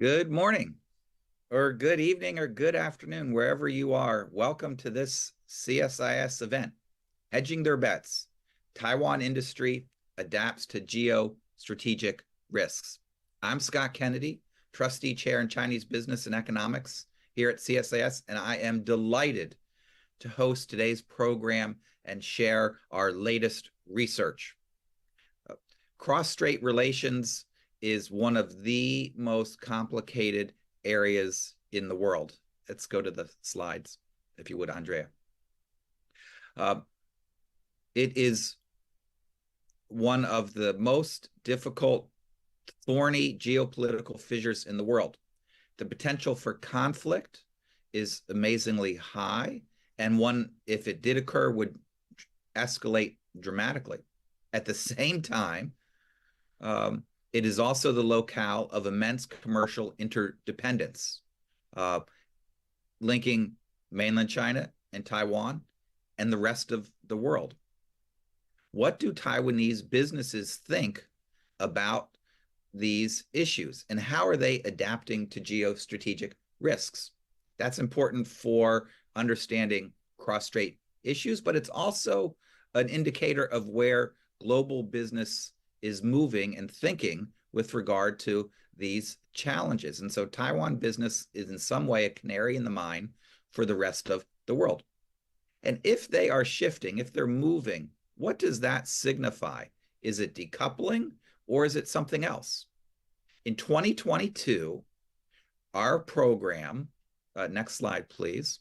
Good morning, or good evening, or good afternoon, wherever you are. Welcome to this CSIS event, Hedging Their Bets. Taiwan Industry Adapts to Geostrategic Risks. I'm Scott Kennedy, Trustee Chair in Chinese Business and Economics here at CSIS, and I am delighted to host today's program and share our latest research. Cross-strait relations is one of the most complicated areas in the world. Let's go to the slides, if you would, Andrea. It is one of the most difficult, thorny geopolitical fissures in the world. The potential for conflict is amazingly high, and one, if it did occur, would escalate dramatically. At the same time, it is also the locale of immense commercial interdependence, linking mainland China and Taiwan and the rest of the world. What do Taiwanese businesses think about these issues, and how are they adapting to geostrategic risks? That's important for understanding cross-strait issues, but it's also an indicator of where global business is moving and thinking with regard to these challenges. And so Taiwan business is in some way a canary in the mine for the rest of the world. And if they are shifting, if they're moving, what does that signify? Is it decoupling or is it something else? In 2022, our program, next slide, please,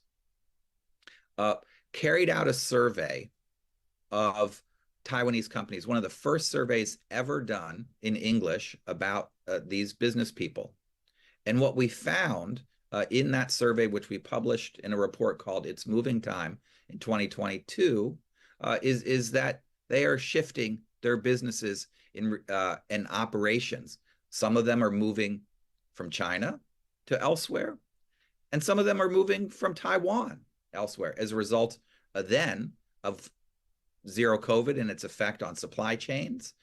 carried out a survey of Taiwanese companies, one of the first surveys ever done in English about these business people. And what we found in that survey, which we published in a report called It's Moving Time in 2022, is that they are shifting their businesses and operations. Some of them are moving from China to elsewhere, and some of them are moving from Taiwan elsewhere as a result then of zero COVID and its effect on supply chains,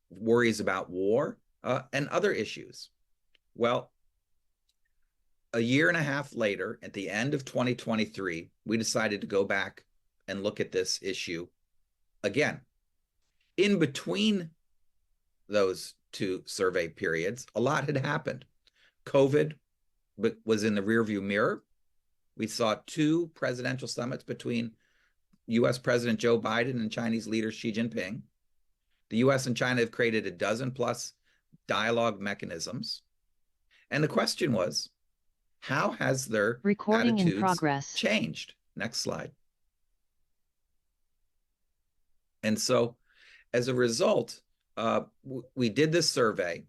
worries about war, and other issues. Well, a year and a half later, at the end of 2023, we decided to go back and look at this issue again. In between those two survey periods, a lot had happened. COVID was in the rearview mirror. We saw two presidential summits between U.S. President Joe Biden and Chinese leader Xi Jinping. The U.S. and China have created a dozen plus dialogue mechanisms. And the question was, how has their attitudes changed? Next slide. And so as a result, we did this survey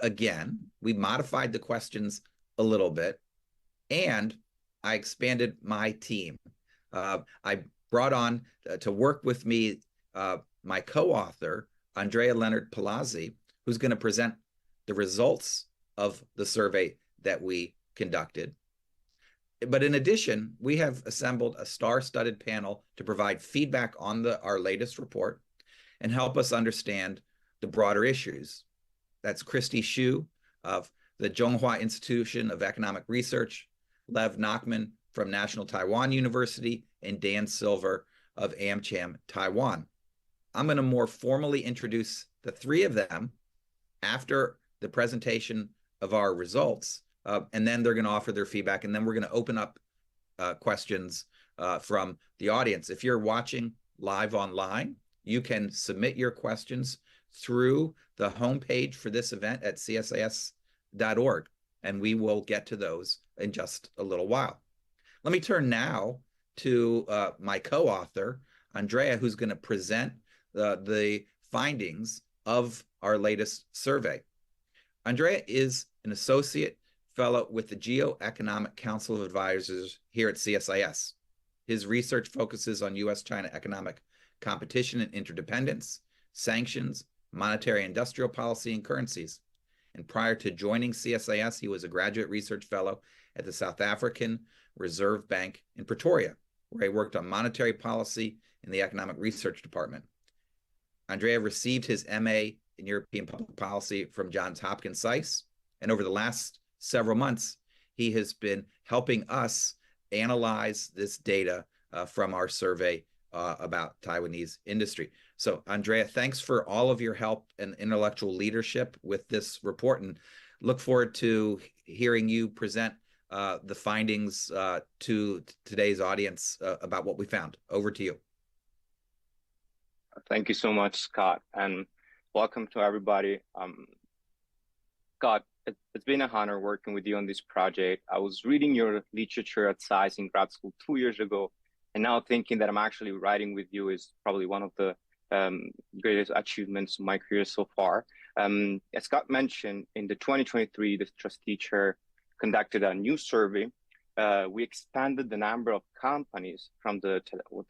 again. We modified the questions a little bit, and I expanded my team. I brought on to work with me my co-author, Andrea Palazzi, who's going to present the results of the survey that we conducted. But in addition, we have assembled a star-studded panel to provide feedback on our latest report and help us understand the broader issues. That's Kristy Hsu of the Chung-Hua Institution of Economic Research, Lev Nachman from National Taiwan University, and Dan Silver of AmCham Taiwan. I'm going to more formally introduce the three of them after the presentation of our results, and then they're going to offer their feedback, and then we're going to open up questions from the audience. If you're watching live online, you can submit your questions through the homepage for this event at csis.org, and we will get to those in just a little while. Let me turn now to my co-author, Andrea, who's going to present the findings of our latest survey. Andrea is an associate fellow with the Geo-Economic Council of Advisors here at CSIS. His research focuses on U.S.-China economic competition and interdependence, sanctions, monetary industrial policy, and currencies. And prior to joining CSIS, he was a graduate research fellow at the South African Reserve Bank in Pretoria, where he worked on monetary policy in the Economic Research Department. Andrea received his MA in European Public Policy from Johns Hopkins CSIS, and over the last several months, he has been helping us analyze this data from our survey about Taiwanese industry. So, Andrea, thanks for all of your help and intellectual leadership with this report, and look forward to hearing you present the findings to today's audience about what we found. Over to you. Thank you so much, Scott, and welcome to everybody. Scott, it's been an honor working with you on this project. I was reading your literature at CSIS in grad school 2 years ago, and now thinking that I'm actually writing with you is probably one of the greatest achievements of my career so far. As Scott mentioned, in the 2023, the trustee chair conducted a new survey. We expanded the number of companies from the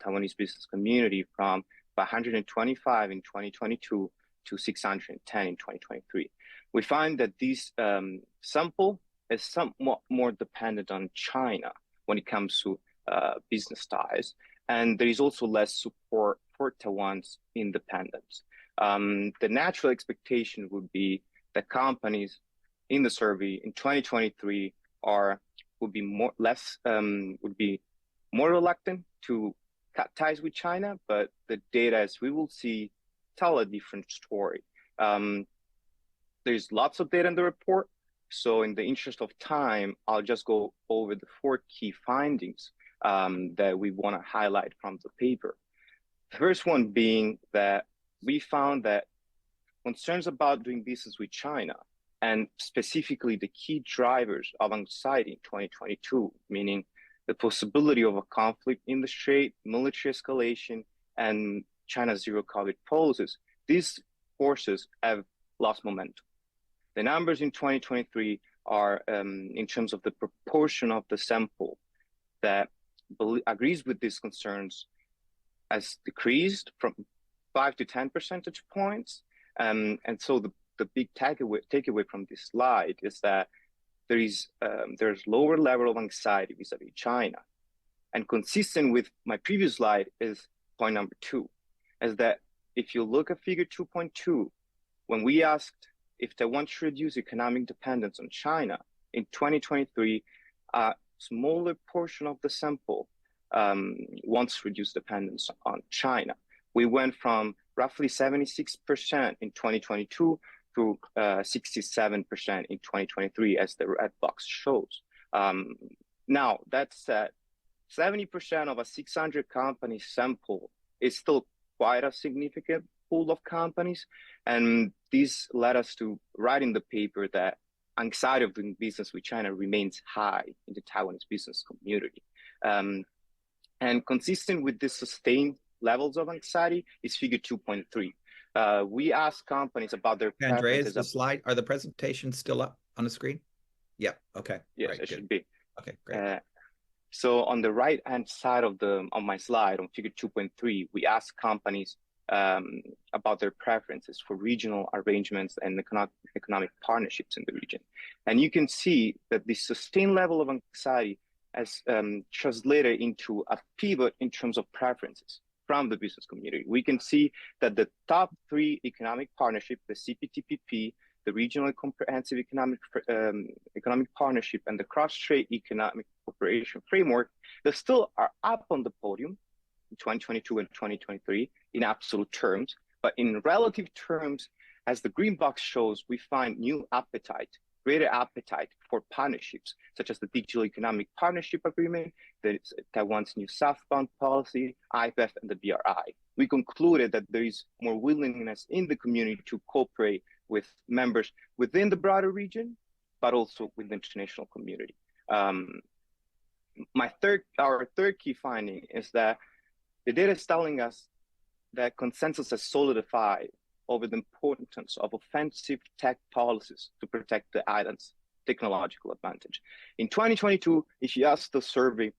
Taiwanese business community from 125 in 2022 to 610 in 2023. We find that this sample is somewhat more dependent on China when it comes to business ties, and there is also less support for Taiwan's independence. The natural expectation would be that companies in the survey in 2023 would be more reluctant to cut ties with China, but the data, as we will see, tell a different story. There's lots of data in the report, so in the interest of time, I'll just go over the 4 key findings that we want to highlight from the paper. The first one being that we found that concerns about doing business with China, and specifically the key drivers of anxiety in 2022, meaning the possibility of a conflict in the Strait, military escalation, and China's zero-COVID policies, these forces have lost momentum. The numbers in 2023 are, in terms of the proportion of the sample that agrees with these concerns, has decreased from 5 to 10 percentage points. And so the big takeaway from this slide is that there's lower level of anxiety vis-a-vis China. And consistent with my previous slide is point number 2, is that if you look at figure 2.2, when we asked if Taiwan should reduce economic dependence on China, in 2023, a smaller portion of the sample wants to reduce dependence on China. We went from roughly 76% in 2022 to 67% in 2023, as the red box shows. Now, that said, 70% of a 600 company sample is still quite a significant pool of companies. And this led us to write in the paper that anxiety of doing business with China remains high in the Taiwanese business community. And consistent with the sustained levels of anxiety is figure 2.3. We asked companies about their Andrea, is the slide, are the presentations still up on the screen? Yeah, okay. Yes, right, it should be. Okay, great. So on the right-hand side of my slide, on figure 2.3, we asked companies about their preferences for regional arrangements and economic partnerships in the region. And you can see that the sustained level of anxiety has translated into a pivot in terms of preferences from the business community. We can see that the top 3 economic partnerships, the CPTPP, the Regional Comprehensive Economic Partnership, and the Cross-Strait Economic Cooperation Framework, they still are up on the podium in 2022 and 2023 in absolute terms, but in relative terms, as the green box shows, we find greater appetite for partnerships, such as the Digital Economic Partnership Agreement, Taiwan's new southbound policy, IPEF, and the BRI. We concluded that there is more willingness in the community to cooperate with members within the broader region, but also with the international community. Our third key finding is that the data is telling us that consensus has solidified over the importance of offensive tech policies to protect the island's technological advantage. In 2022, if you ask the sample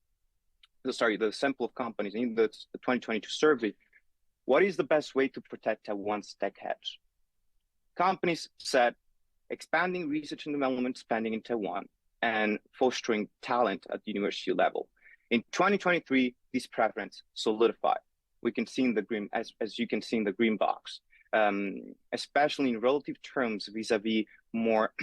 of companies in the 2022 survey, what is the best way to protect Taiwan's tech hedge? Companies said expanding research and development spending in Taiwan and fostering talent at the university level. In 2023, this preference solidified. We can see in the green, as you can see in the green box, especially in relative terms vis-a-vis more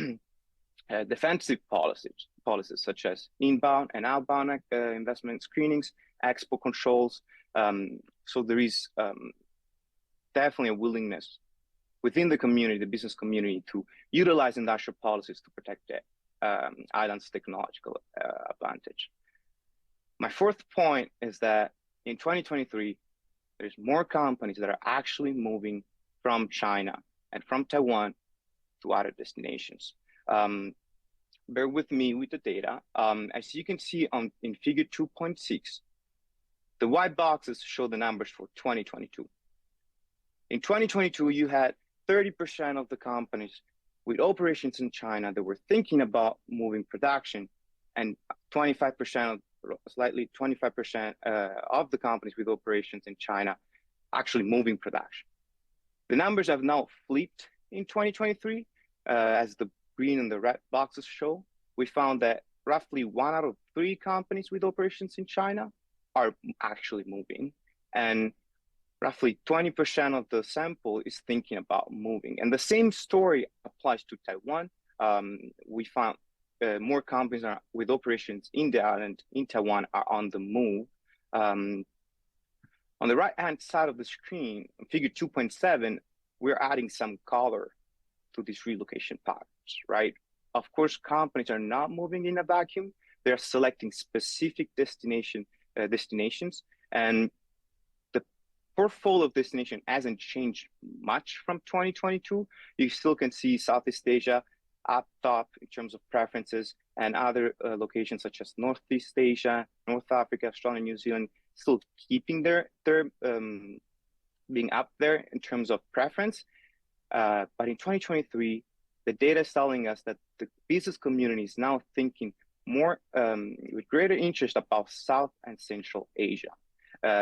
defensive policies such as inbound and outbound investment screenings, export controls. So there is definitely a willingness within the community, the business community, to utilize industrial policies to protect the island's technological advantage. My fourth point is that in 2023, there's more companies that are actually moving from China and from Taiwan to other destinations. Bear with me with the data. As you can see in figure 2.6, the white boxes show the numbers for 2022. In 2022, you had 30% of the companies with operations in China that were thinking about moving production, and 25% of the companies with operations in China actually moving production. The numbers have now flipped in 2023, as the green and the red boxes show. We found that roughly 1 out of 3 companies with operations in China are actually moving, and roughly 20% of the sample is thinking about moving. And the same story applies to Taiwan. We found more companies with operations in the island in Taiwan are on the move. On the right-hand side of the screen, figure 2.7, we're adding some color to these relocation patterns, right? Of course, companies are not moving in a vacuum. They're selecting specific destinations, and the portfolio of destination hasn't changed much from 2022. You still can see Southeast Asia up top in terms of preferences, and other locations such as Northeast Asia, North Africa, Australia, New Zealand, still keeping their being up there in terms of preference. But in 2023, the data is telling us that the business community is now thinking more with greater interest about South and Central Asia,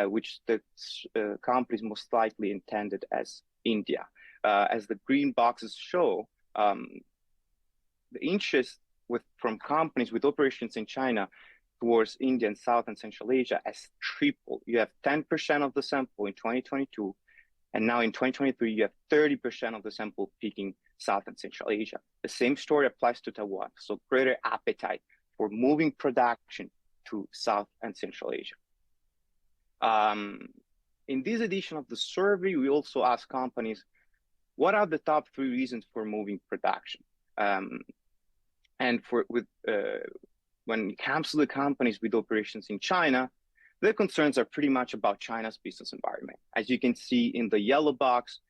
which the companies most likely intended as India. As the green boxes show, the interest from companies with operations in China towards India and South and Central Asia has tripled. You have 10% of the sample in 2022, and now in 2023, you have 30% of the sample picking South and Central Asia. The same story applies to Taiwan, so greater appetite for moving production to South and Central Asia. In this edition of the survey, we also asked companies, what are the top 3 reasons for moving production? And when it comes to the companies with operations in China, the concerns are pretty much about China's business environment. As you can see in the yellow box,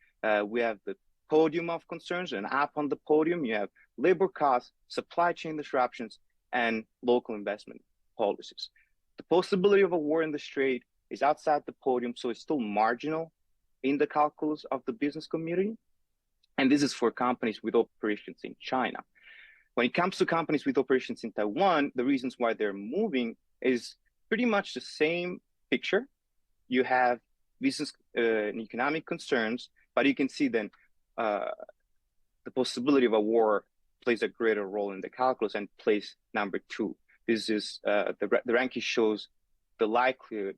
we have the podium of concerns, and up on the podium, you have labor costs, supply chain disruptions, and local investment policies. The possibility of a war in the Strait is outside the podium, so it's still marginal in the calculus of the business community. And this is for companies with operations in China. When it comes to companies with operations in Taiwan, the reasons why they're moving is pretty much the same picture. You have business and economic concerns, but you can see then the possibility of a war plays a greater role in the calculus, and place number 2. This is the ranking shows the likelihood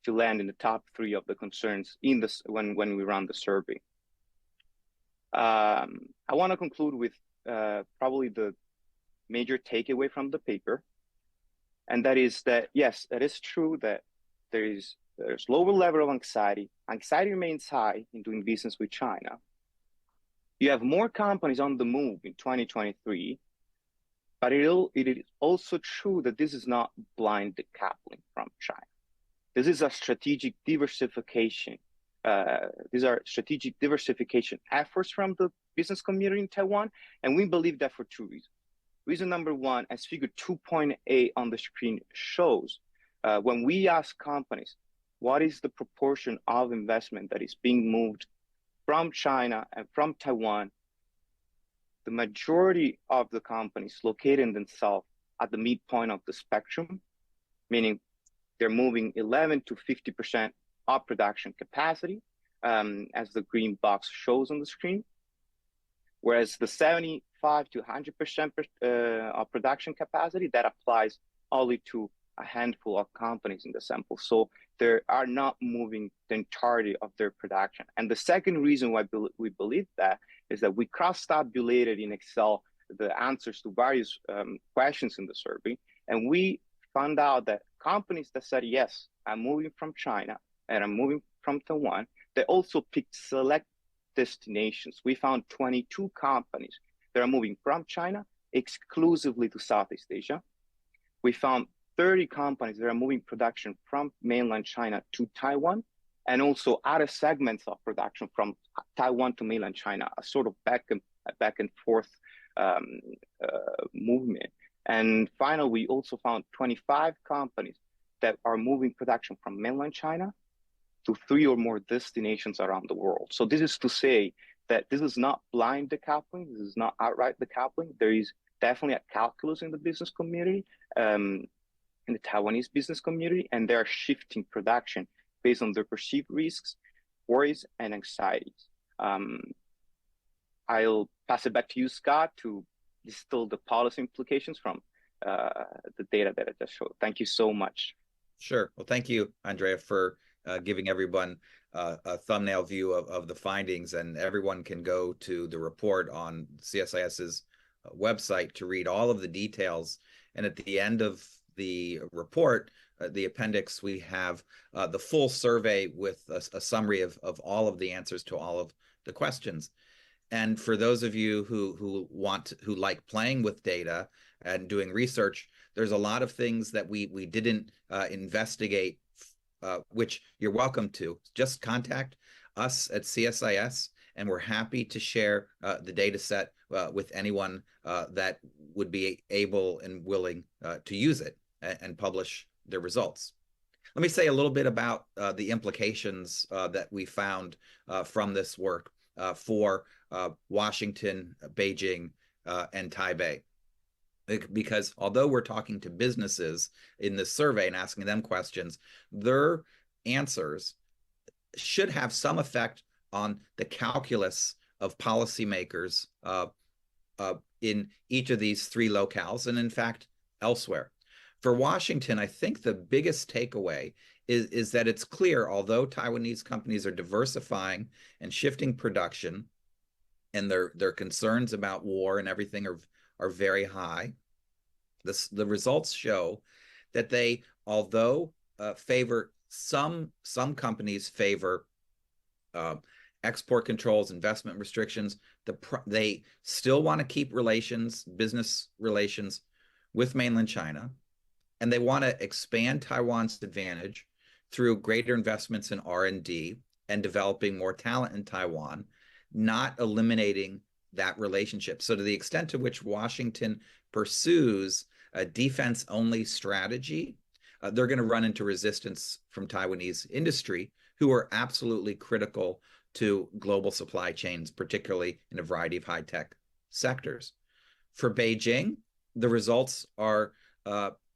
to land in the top 3 of the concerns in this when we run the survey. I want to conclude with probably the major takeaway from the paper, and that is that, yes, it is true that there's lower level of anxiety. Anxiety remains high in doing business with China. You have more companies on the move in 2023, but it is also true that this is not blind decoupling from China. This is a strategic diversification. These are strategic diversification efforts from the business community in Taiwan, and we believe that for 2 reasons. Reason number 1, as figure 2.8 on the screen shows, when we ask companies, what is the proportion of investment that is being moved from China and from Taiwan, the majority of the companies located themselves at the midpoint of the spectrum, meaning they're moving 11 to 50% of production capacity, as the green box shows on the screen, whereas the 75 to 100% of production capacity, that applies only to a handful of companies in the sample. So they are not moving the entirety of their production. And the second reason why we believe that is that we cross-tabulated in Excel the answers to various questions in the survey, and we found out that companies that said, yes, I'm moving from China and I'm moving from Taiwan, they also picked select destinations. We found 22 companies that are moving from China exclusively to Southeast Asia. We found 30 companies that are moving production from mainland China to Taiwan, and also other segments of production from Taiwan to mainland China, a sort of back and forth movement. And finally, we also found 25 companies that are moving production from mainland China to 3 or more destinations around the world. So this is to say that this is not blind decoupling, this is not outright decoupling. There is definitely a calculus in the business community, in the Taiwanese business community, and they're shifting production based on their perceived risks, worries, and anxieties. I'll pass it back to you, Scott, to distill the policy implications from the data that I just showed. Thank you so much. Sure. Well, thank you, Andrea, for giving everyone a thumbnail view of the findings, and everyone can go to the report on CSIS's website to read all of the details. And at the end of the report, the appendix, we have the full survey with a summary of all of the answers to all of the questions. And for those of you who like playing with data and doing research, there's a lot of things that we didn't investigate, which you're welcome to. Just contact us at CSIS, and we're happy to share the data set with anyone that would be able and willing to use it and publish their results. Let me say a little bit about the implications that we found from this work for Washington, Beijing, and Taipei. Because although we're talking to businesses in this survey and asking them questions, their answers should have some effect on the calculus of policymakers in each of these 3 locales, and in fact, elsewhere. For Washington, I think the biggest takeaway is that it's clear, although Taiwanese companies are diversifying and shifting production, and their concerns about war and everything are very high, the results show that they, although favor some companies favor export controls, investment restrictions, they still want to keep business relations with mainland China, and they want to expand Taiwan's advantage through greater investments in R&D and developing more talent in Taiwan, not eliminating that relationship. So to the extent to which Washington pursues a defense-only strategy, they're going to run into resistance from Taiwanese industry, who are absolutely critical to global supply chains, particularly in a variety of high-tech sectors. For Beijing, the results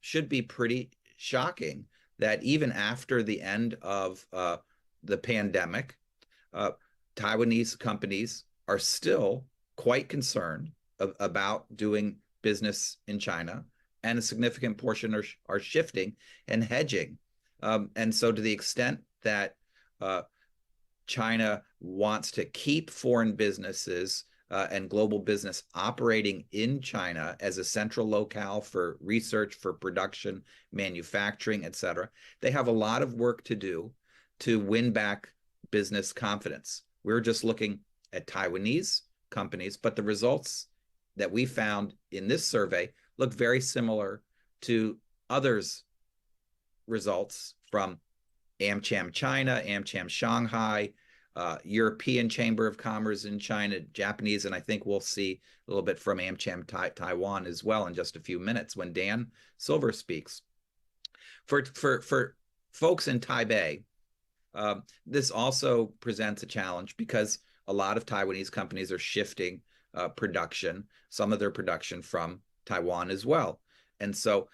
should be pretty shocking, that even after the end of the pandemic, Taiwanese companies are still quite concerned about doing business in China, and a significant portion are shifting and hedging. And so to the extent that China wants to keep foreign businesses and global business operating in China as a central locale for research, for production, manufacturing, et cetera, they have a lot of work to do to win back business confidence. We're just looking at Taiwanese companies, but the results that we found in this survey look very similar to others' results from AmCham China, AmCham Shanghai, European Chamber of Commerce in China, Japanese, and I think we'll see a little bit from AmCham Taiwan as well in just a few minutes when Dan Silver speaks. For folks in Taipei, this also presents a challenge because a lot of Taiwanese companies are shifting production, some of their production from Taiwan as well. And so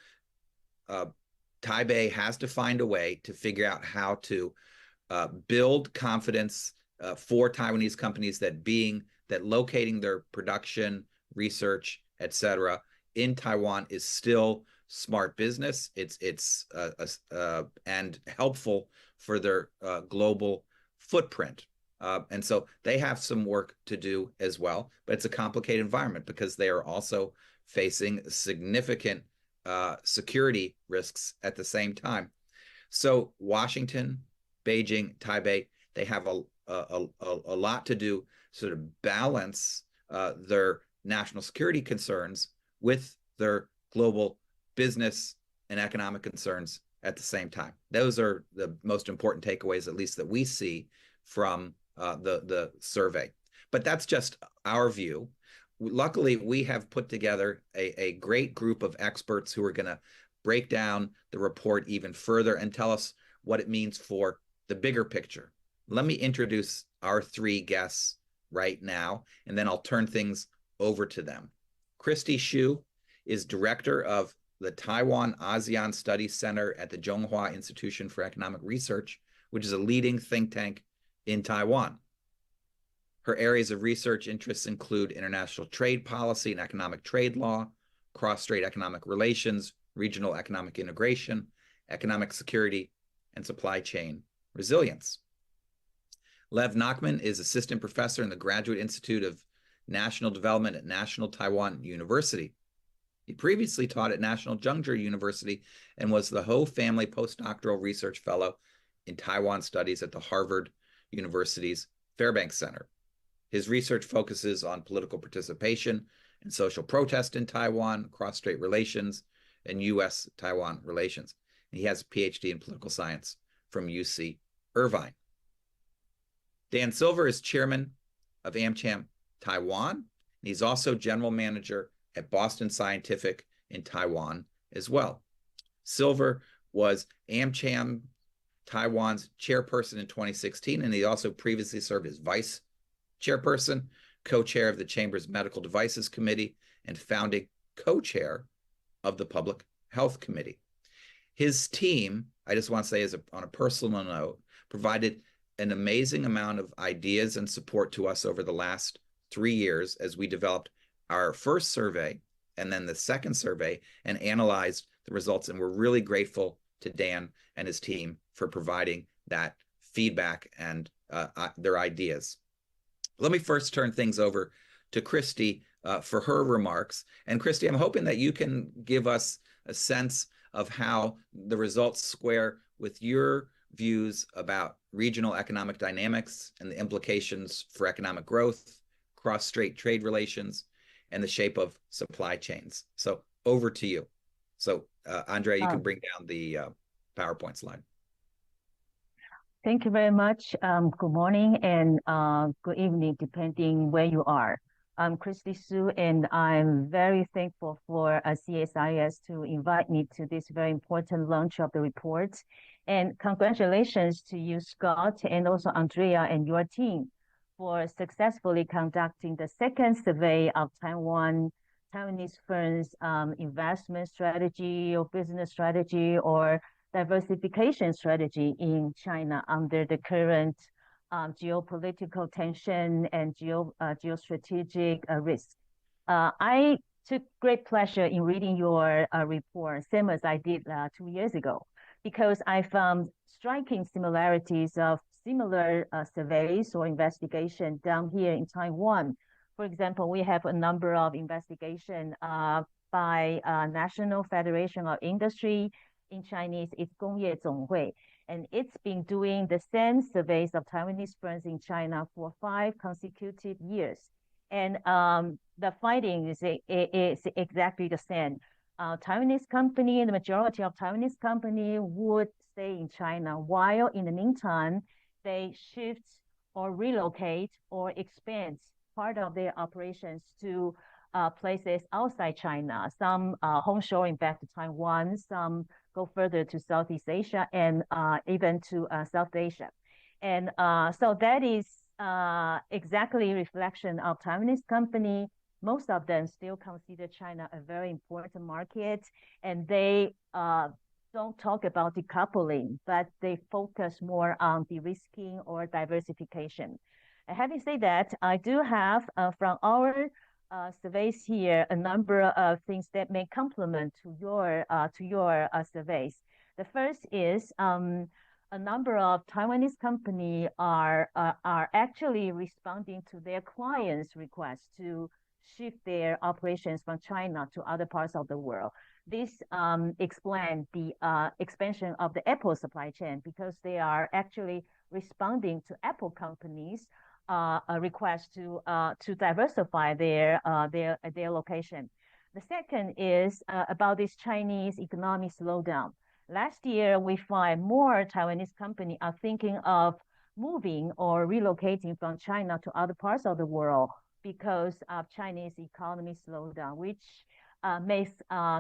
Taipei has to find a way to figure out how to build confidence for Taiwanese companies that locating their production, research, et cetera, in Taiwan is still smart business. It's and helpful for their global footprint. And so they have some work to do as well, but it's a complicated environment because they are also facing significant security risks at the same time. So Washington, Beijing, Taipei, they have a lot to do, sort of balance their national security concerns with their global business and economic concerns at the same time. Those are the most important takeaways, at least that we see from the survey. But that's just our view. Luckily, we have put together a great group of experts who are going to break down the report even further and tell us what it means for the bigger picture. Let me introduce our three guests right now, and then I'll turn things over to them. Kristy Hsu is director of the Taiwan ASEAN Studies Center at the Chung-Hua Institution for Economic Research, which is a leading think tank in Taiwan. Her areas of research interests include international trade policy and economic trade law, cross-strait economic relations, regional economic integration, economic security, and supply chain resilience. Lev Nachman is assistant professor in the Graduate Institute of National Development at National Taiwan University. He previously taught at National Zhengzhou University and was the Ho Family Postdoctoral Research Fellow in Taiwan Studies at the Harvard University's Fairbanks Center. His research focuses on political participation and social protest in Taiwan, cross-strait relations, and U.S.-Taiwan relations. He has a PhD in political science from UC Irvine. Dan Silver is chairman of AmCham Taiwan, and he's also general manager at Boston Scientific in Taiwan as well. Silver was AmCham Taiwan's chairperson in 2016, and he also previously served as vice chairperson, co-chair of the Chamber's Medical Devices Committee, and founding co-chair of the Public Health Committee. His team, I just want to say on a personal note, provided an amazing amount of ideas and support to us over the last 3 years as we developed our first survey and then the second survey and analyzed the results. And we're really grateful to Dan and his team for providing that feedback and their ideas. Let me first turn things over to Kristy for her remarks. And Kristy, I'm hoping that you can give us a sense of how the results square with your views about regional economic dynamics and the implications for economic growth, cross-strait trade relations, and the shape of supply chains. So over to you. So Andrea, you can bring down the PowerPoint slide. Thank you very much. Good morning and good evening, depending where you are. I'm Kristy Hsu, and I'm very thankful for CSIS to invite me to this very important launch of the report. And congratulations to you, Scott, and also Andrea and your team for successfully conducting the second survey of Taiwanese firms' investment strategy or business strategy or diversification strategy in China under the current geopolitical tension and geostrategic risk. I took great pleasure in reading your report, same as I did 2 years ago, because I found striking similarities of similar surveys or investigation down here in Taiwan. For example, we have a number of investigation by National Federation of Industry. In Chinese, it's 工业总会, and it's been doing the same surveys of Taiwanese firms in China for 5 consecutive years. And the finding is exactly the same. Taiwanese company, the majority of Taiwanese company would stay in China, while in the meantime, they shift or relocate or expand part of their operations to places outside China. Some homeshoring back to Taiwan, some go further to Southeast Asia and even to South Asia. And so that is exactly a reflection of Taiwanese company. Most of them still consider China a very important market, and they don't talk about decoupling, but they focus more on de-risking or diversification. And having said that, I do have from our surveys here a number of things that may complement to your surveys. The first is a number of Taiwanese companies are actually responding to their clients' requests to shift their operations from China to other parts of the world. This explains the expansion of the Apple supply chain, because they are actually responding to Apple companies' a request to diversify their location. The second is about this Chinese economic slowdown. Last year, we find more Taiwanese companies are thinking of moving or relocating from China to other parts of the world because of Chinese economy slowdown, which makes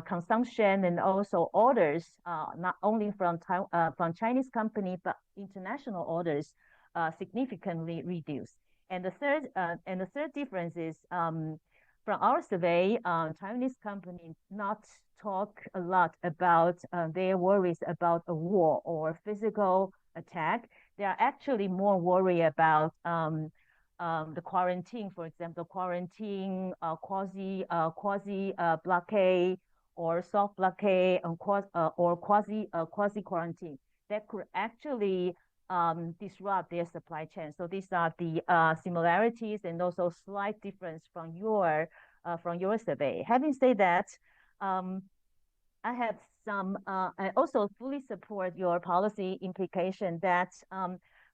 consumption and also orders not only from Chinese companies but international orders significantly reduced. And the third difference is from our survey, Taiwanese companies not talk a lot about their worries about a war or physical attack. They are actually more worried about the quarantine, for example, quasi blockade or soft blockade or quasi quarantine that could actually disrupt their supply chain. So these are the similarities and also slight difference from your survey. Having said that, I have some. I also fully support your policy implication that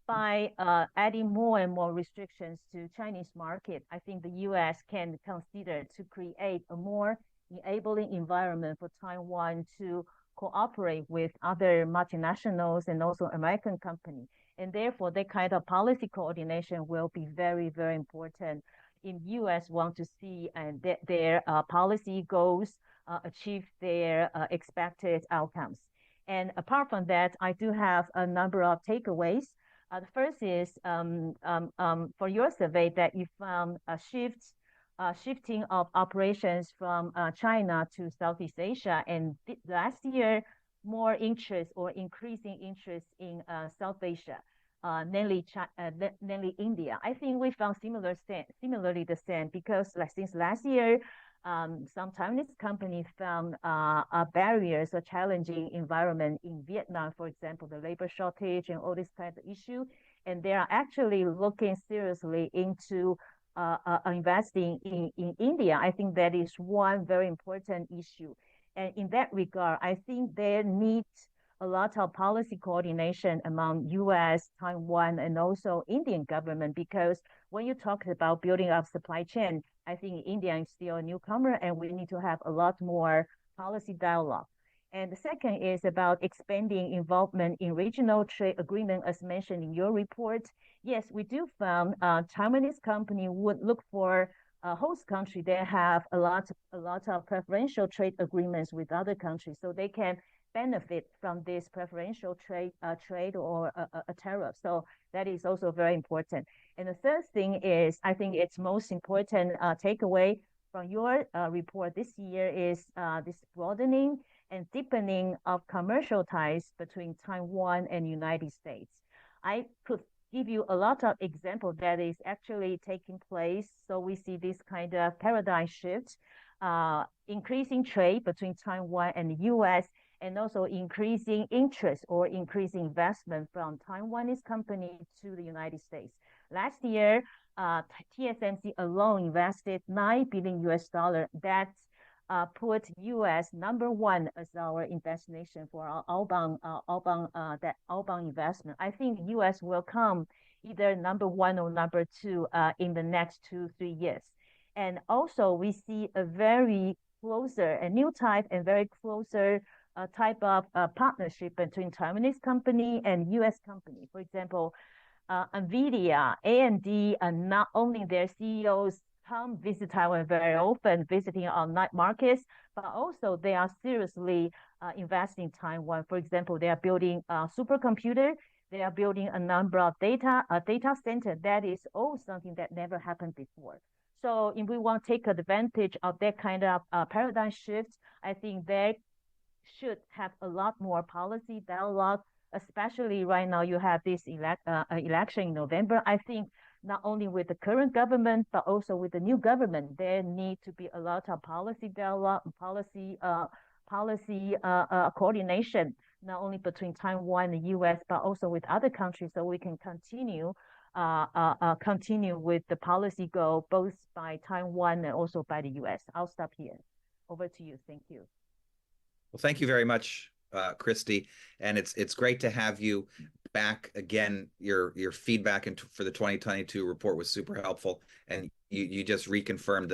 by adding more and more restrictions to Chinese market, I think the U.S. can consider to create a more enabling environment for Taiwan to cooperate with other multinationals and also American companies. And therefore, that kind of policy coordination will be very, very important if U.S. want to see their policy goals achieve their expected outcomes. And apart from that, I do have a number of takeaways. The first is for your survey that you found a shifting of operations from China to Southeast Asia, and last year more interest or increasing interest in South Asia, namely India. I think we found similarly the same, because since last year, some Taiwanese companies found barriers or challenging environment in Vietnam, for example, the labor shortage and all this kind of issue, and they are actually looking seriously into investing in India. I think that is one very important issue. And in that regard, I think there needs a lot of policy coordination among U.S., Taiwan, and also Indian government, because when you talk about building up supply chain, I think India is still a newcomer, and we need to have a lot more policy dialogue. And the second is about expanding involvement in regional trade agreement, as mentioned in your report. Yes, we do found Taiwanese company would look for a host country that have a lot of preferential trade agreements with other countries, so they can benefit from this preferential trade or a tariff. So that is also very important. And the third thing is, I think it's most important takeaway from your report this year is this broadening and deepening of commercial ties between Taiwan and United States. I could give you a lot of examples that is actually taking place. So we see this kind of paradigm shift, increasing trade between Taiwan and the U.S., and also increasing interest or increasing investment from Taiwanese company to the United States. Last year, TSMC alone invested $9 billion. That put U.S. #1 as our destination for our outbound investment. I think U.S. will come either #1 or #2 in the next 2-3 years. And also we see a new type and very closer type of partnership between Taiwanese company and U.S. company. For example, NVIDIA, AMD, and not only their CEOs come visit Taiwan very often, visiting our night markets, but also they are seriously investing in Taiwan. For example, they are building a supercomputer. They are building a number of data center. That is all something that never happened before. So if we want to take advantage of that kind of paradigm shift, I think they should have a lot more policy dialogue, especially right now you have this election in November. I think not only with the current government, but also with the new government, there need to be a lot of policy dialogue, policy coordination, not only between Taiwan and the U.S., but also with other countries, so we can continue with the policy goal, both by Taiwan and also by the U.S. I'll stop here. Over to you. Thank you. Well, thank you very much, Kristy, and it's great to have you back again. Your feedback for the 2022 report was super helpful, and you just reconfirmed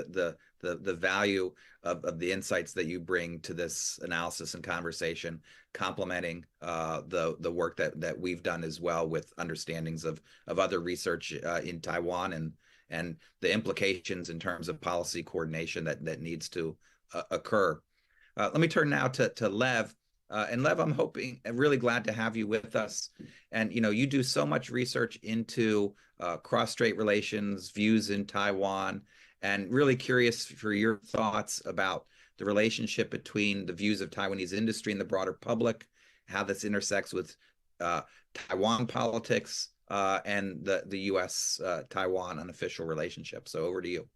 the value of the insights that you bring to this analysis and conversation, complementing the work that we've done as well with understandings of other research in Taiwan and the implications in terms of policy coordination that needs to occur. Let me turn now to Lev. And Lev, I'm really glad to have you with us. And, you do so much research into cross-strait relations, views in Taiwan, and really curious for your thoughts about the relationship between the views of Taiwanese industry and the broader public, how this intersects with Taiwan politics and the U.S.-Taiwan unofficial relationship. So over to you.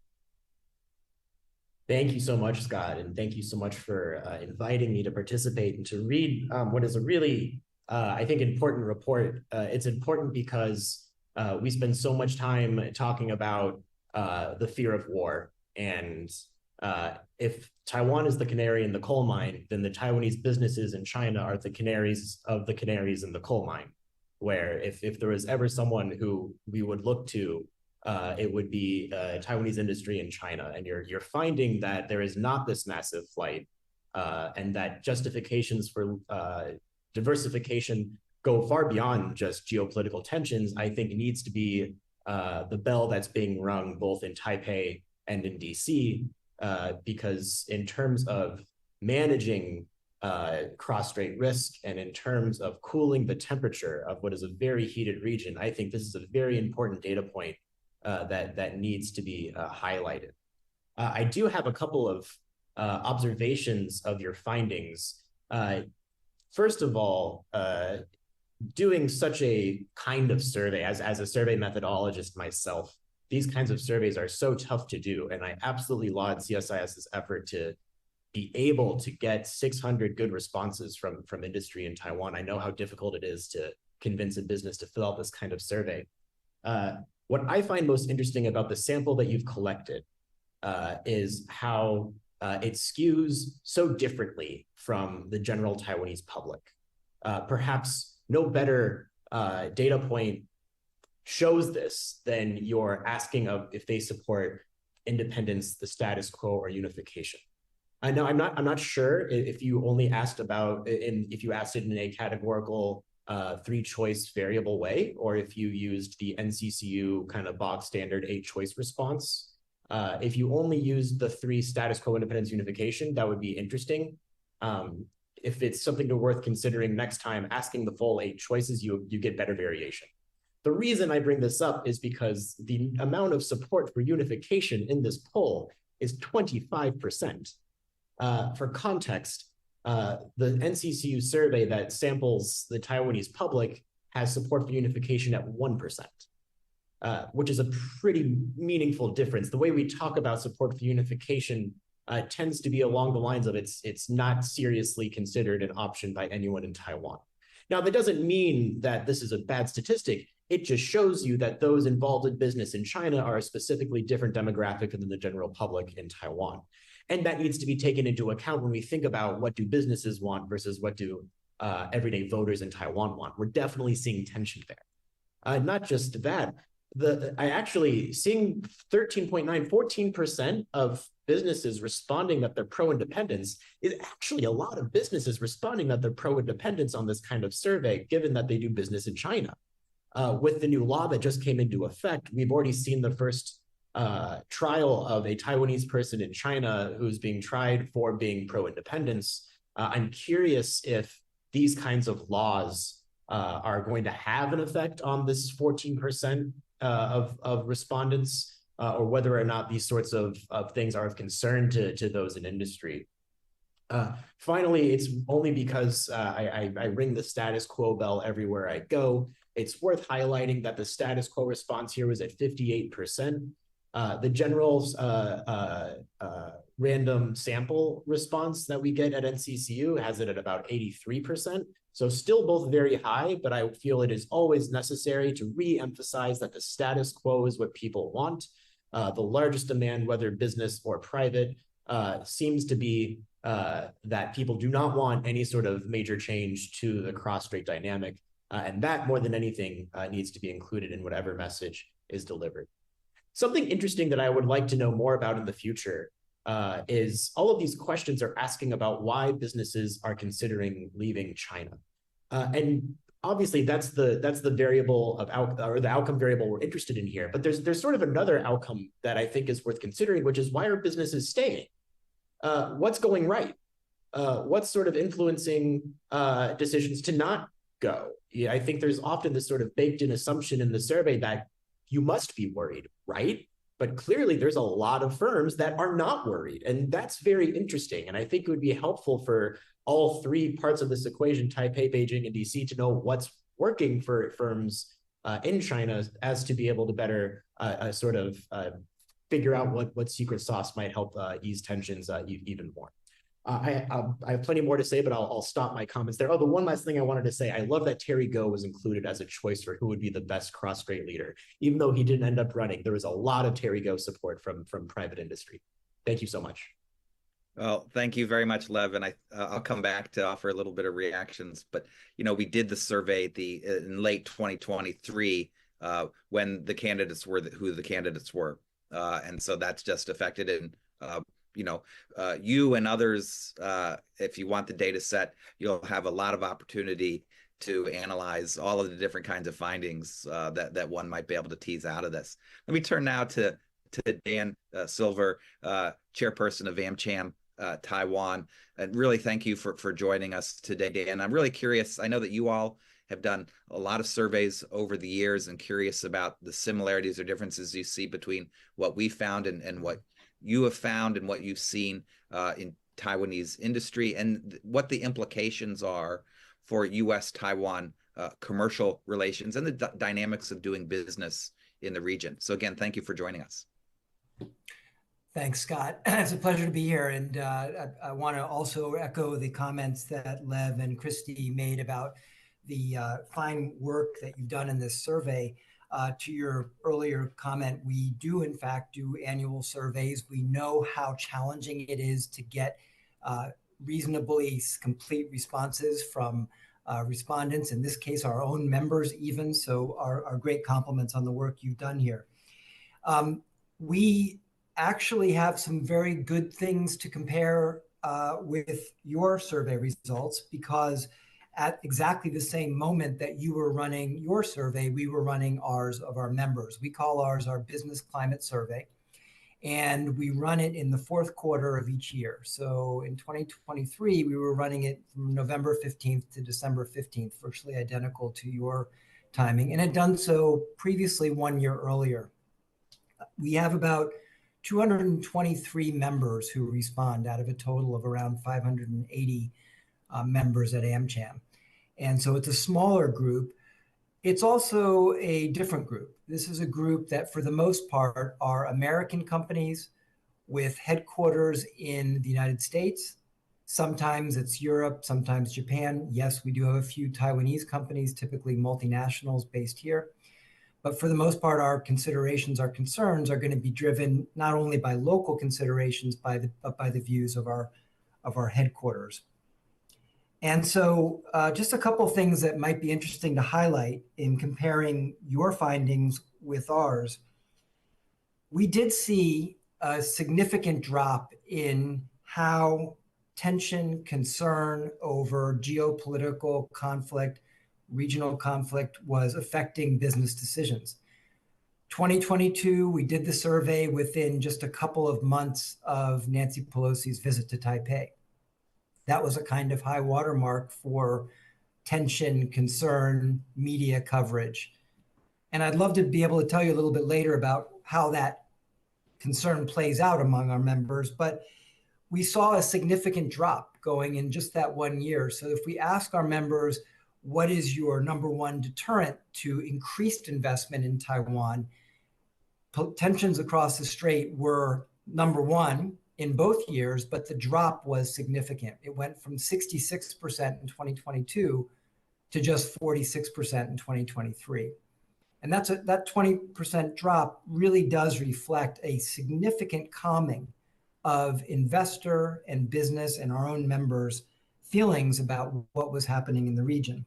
Thank you so much, Scott, and thank you so much for inviting me to participate and to read what is a really, I think, important report. It's important because we spend so much time talking about the fear of war, and if Taiwan is the canary in the coal mine, then the Taiwanese businesses in China are the canaries of the canaries in the coal mine, where if there was ever someone who we would look to, it would be Taiwanese industry in China. And you're finding that there is not this massive flight and that justifications for diversification go far beyond just geopolitical tensions. I think it needs to be the bell that's being rung both in Taipei and in DC, because in terms of managing cross-strait risk and in terms of cooling the temperature of what is a very heated region, I think this is a very important data point that needs to be highlighted. I do have a couple of observations of your findings. First of all, doing such a kind of survey, as a survey methodologist myself, these kinds of surveys are so tough to do, and I absolutely laud CSIS's effort to be able to get 600 good responses from industry in Taiwan. I know how difficult it is to convince a business to fill out this kind of survey. What I find most interesting about the sample that you've collected is how it skews so differently from the general Taiwanese public. Perhaps no better data point shows this than your asking of if they support independence, the status quo, or unification. I know I'm not sure if you only asked about, if you asked it in a categorical three-choice variable way, or if you used the NCCU kind of bog standard 8-choice response. If you only used the 3 status quo, independence, unification, that would be interesting. If it's something worth considering next time, asking the full 8 choices, you get better variation. The reason I bring this up is because the amount of support for unification in this poll is 25%. For context, the NCCU survey that samples the Taiwanese public has support for unification at 1%, which is a pretty meaningful difference. The way we talk about support for unification tends to be along the lines of it's not seriously considered an option by anyone in Taiwan. Now, that doesn't mean that this is a bad statistic. It just shows you that those involved in business in China are a specifically different demographic than the general public in Taiwan. And that needs to be taken into account when we think about what do businesses want versus what do everyday voters in Taiwan want. We're definitely seeing tension there. Not just that, I actually seeing 13.9, 14% of businesses responding that they're pro-independence is actually a lot of businesses responding that they're pro-independence on this kind of survey, given that they do business in China. With the new law that just came into effect, we've already seen the first trial of a Taiwanese person in China who's being tried for being pro-independence. I'm curious if these kinds of laws are going to have an effect on this 14% of respondents, or whether or not these sorts of things are of concern to those in industry. Finally, it's only because I ring the status quo bell everywhere I go. It's worth highlighting that the status quo response here was at 58%. The general random sample response that we get at NCCU has it at about 83%. So still both very high, but I feel it is always necessary to re-emphasize that the status quo is what people want. The largest demand, whether business or private, seems to be that people do not want any sort of major change to the cross-strait dynamic. And that, more than anything, needs to be included in whatever message is delivered. Something interesting that I would like to know more about in the future is all of these questions are asking about why businesses are considering leaving China. And obviously that's the variable of the outcome variable we're interested in here. But there's sort of another outcome that I think is worth considering, which is why are businesses staying? What's going right? What's sort of influencing decisions to not go? Yeah, I think there's often this sort of baked in assumption in the survey that you must be worried, right? But clearly there's a lot of firms that are not worried. And that's very interesting. And I think it would be helpful for all three parts of this equation, Taipei, Beijing, and DC, to know what's working for firms in China as to be able to better figure out what secret sauce might help ease tensions even more. I have plenty more to say, but I'll stop my comments there. Oh, the one last thing I wanted to say, I love that Terry Goh was included as a choice for who would be the best cross-strait leader. Even though he didn't end up running, there was a lot of Terry Goh support from private industry. Thank you so much. Well, thank you very much, Lev. And I'll come back to offer a little bit of reactions. But, we did the survey in late 2023 when the candidates were who the candidates were. And so that's just affected it. You and others, if you want the data set, you'll have a lot of opportunity to analyze all of the different kinds of findings that one might be able to tease out of this. Let me turn now to Dan Silver, chairperson of AmCham Taiwan, and really thank you for joining us today, Dan. I'm really curious. I know that you all have done a lot of surveys over the years and curious about the similarities or differences you see between what we found and what you have found and what you've seen in Taiwanese industry and what the implications are for U.S.-Taiwan commercial relations and the dynamics of doing business in the region. So again, thank you for joining us. Thanks, Scott. It's a pleasure to be here. And I want to also echo the comments that Lev and Kristy made about the fine work that you've done in this survey. To your earlier comment, we do in fact do annual surveys. We know how challenging it is to get reasonably complete responses from respondents, in this case, our own members even. So our great compliments on the work you've done here. We actually have some very good things to compare with your survey results, because at exactly the same moment that you were running your survey, we were running ours of our members. We call ours our Business Climate Survey, and we run it in the fourth quarter of each year. So in 2023, we were running it from November 15th to December 15th, virtually identical to your timing, and had done so previously 1 year earlier. We have about 223 members who respond out of a total of around 580 members at AmCham. And so it's a smaller group. It's also a different group. This is a group that for the most part are American companies with headquarters in the United States. Sometimes it's Europe, sometimes Japan. Yes, we do have a few Taiwanese companies, typically multinationals based here. But for the most part, our considerations, our concerns are going to be driven not only by local considerations, but by the views of our headquarters. And so just a couple things that might be interesting to highlight in comparing your findings with ours. We did see a significant drop in how tension, concern over geopolitical conflict, regional conflict was affecting business decisions. 2022, we did the survey within just a couple of months of Nancy Pelosi's visit to Taipei. That was a kind of high watermark for tension, concern, media coverage. And I'd love to be able to tell you a little bit later about how that concern plays out among our members, but we saw a significant drop going in just that 1 year. So if we ask our members, what is your number one deterrent to increased investment in Taiwan? Tensions across the strait were number one, in both years, but the drop was significant. It went from 66% in 2022 to just 46% in 2023. And that 20% drop really does reflect a significant calming of investor and business and our own members' feelings about what was happening in the region.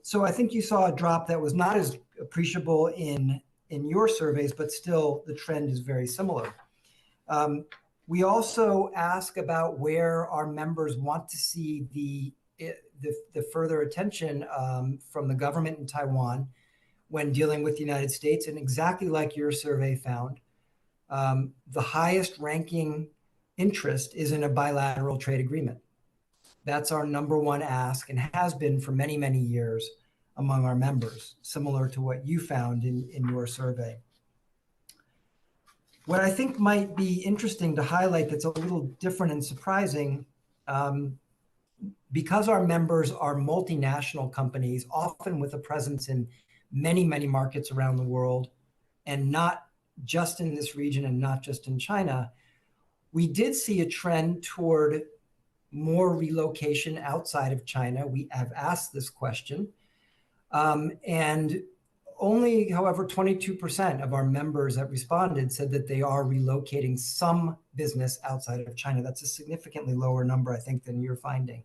So I think you saw a drop that was not as appreciable in your surveys, but still the trend is very similar. We also ask about where our members want to see the further attention from the government in Taiwan when dealing with the United States. And exactly like your survey found, the highest ranking interest is in a bilateral trade agreement. That's our number one ask and has been for many, many years among our members, similar to what you found in your survey. What I think might be interesting to highlight that's a little different and surprising, because our members are multinational companies, often with a presence in many, many markets around the world, and not just in this region and not just in China, we did see a trend toward more relocation outside of China. We have asked this question. And only, however, 22% of our members that responded said that they are relocating some business outside of China. That's a significantly lower number, I think, than you're finding.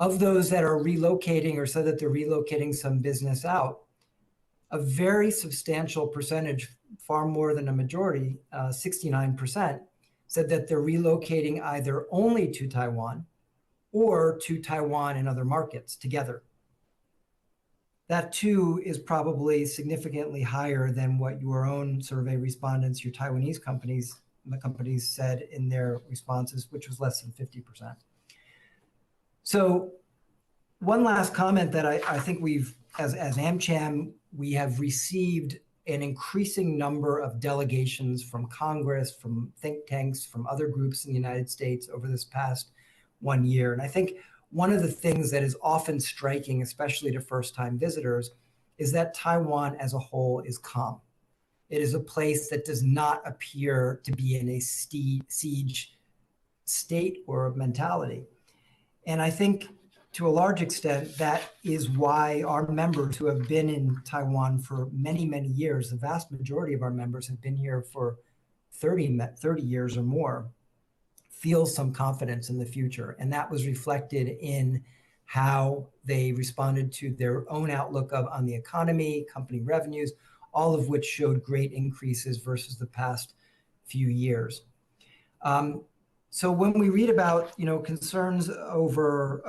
Of those that are relocating or said that they're relocating some business out, a very substantial percentage, far more than a majority, 69%, said that they're relocating either only to Taiwan or to Taiwan and other markets together. That too is probably significantly higher than what your own survey respondents, your Taiwanese companies, the companies said in their responses, which was less than 50%. So one last comment that I think we've, as AmCham, we have received an increasing number of delegations from Congress, from think tanks, from other groups in the United States over this past 1 year. And I think one of the things that is often striking, especially to first-time visitors, is that Taiwan as a whole is calm. It is a place that does not appear to be in a siege state or mentality. And I think to a large extent, that is why our members who have been in Taiwan for many, many years, the vast majority of our members have been here for 30 years or more, feel some confidence in the future. And that was reflected in how they responded to their own outlook on the economy, company revenues, all of which showed great increases versus the past few years. So when we read about, concerns over